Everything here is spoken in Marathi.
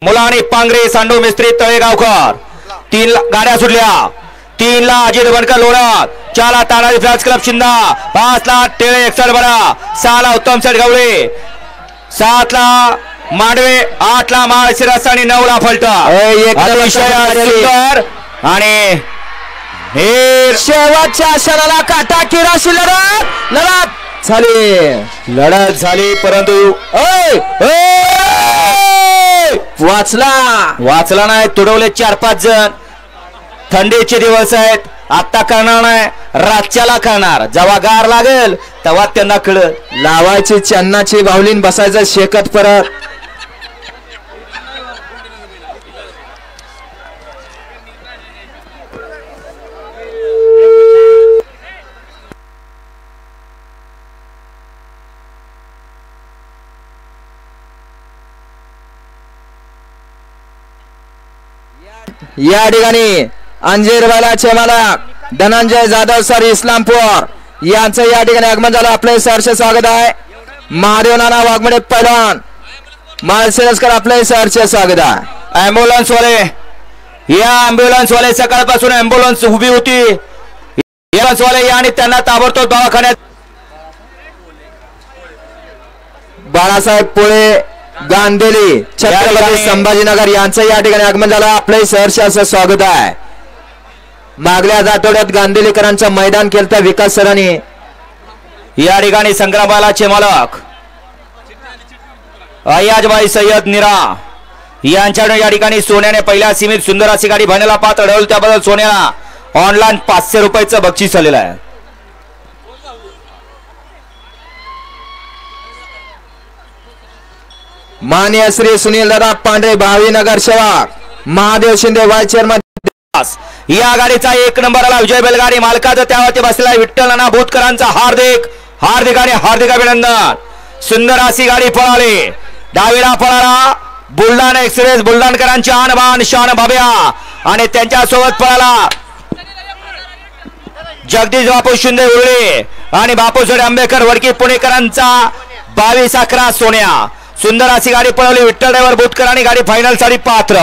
मुलानी पांगरे सांडू मिस्त्री तळेगावकर 3 गाड्या सुटल्या 3 ला अजित बनकर लोणा 4 ला तानाजी फ्लॅक्स क्लब शिंदा 5 ला टेळे एक्सल बरा 6 ला उत्तम सेठ गवळे 7 ला मांडवे 8 ला माळशिरस आणि 9 ला फलटा सुंदर आणि शेवटच्या क्षणाला काटाकीराशी लढत झाली परंतु वाचला नाही तुडवले 4-5 जण थंडीचे दिवस आहेत आता करणार नाही रातच्याला करणार जेव्हा गार लागेल तेव्हा त्यांना कळत लावायची चन्नाची बाहुलीन बसायचं शेकत परत या ठिकाणी अंजीरवाला चेमाला धनंजय जाधव सर इस्लामपूर यांचं या ठिकाणी आगमन झालं आपले सहर्ष स्वागत आहे महादेव नाना वाघमडे पैलवान माळशिरसकर आपले सहर्ष स्वागत आहे ॲम्ब्युलन्स वाले या ॲम्ब्युलन्स वाले सकाळपासून ॲम्ब्युलन्स उभी होती ॲम्ब्युलन्स वाले आणि त्यांना ताबडतोब दवाखान्यात बाळासाहेब पोळे गांधेली छत्रपती संभाजीनगर यांचं या ठिकाणी आगमन झालं आपले सहर्ष असं स्वागत आहे मागल्या आठवड्यात गांधेलीकरांचं मैदान केलं विकास सरांनी या ठिकाणी संग्रामालाचे मालक अयाजबाई सय्यद निरा यांच्याकडे या ठिकाणी सोन्याने पहिल्या सीमित सुंदर अशी गाडी भाण्याला पात्र ठरवली त्याबद्दल सोन्याला ऑनलाईन 500 रुपयाचं बक्षीस आलेलं आहे मान्य श्री सुनील दादा पांढरे भावीनगर सेवक महादेव शिंदे वाईस चेअरमन या गाडीचा 1 नंबरला विजय बैलगाडी मालकाचा त्यावरती बसलेला विठ्ठल नाना भूतकरांचा हार्दिक अभिनंदन सुंदर अशी गाडी पळाली डावीला पळाला बुलढाणा एक्सप्रेस बुलढाणकरांची आणबान शान भाभ्या आणि त्यांच्या सोबत पळाला जगदीश बापू शिंदे उरळे आणि बापूसाहेब आंबेडकर वडकी पुणेकरांचा 22-11 सोन्या सुंदर अशी गाडी पळवली विठ्ठल ड्रायव्हर भूतकर आणि गाडी फायनल साठी पात्र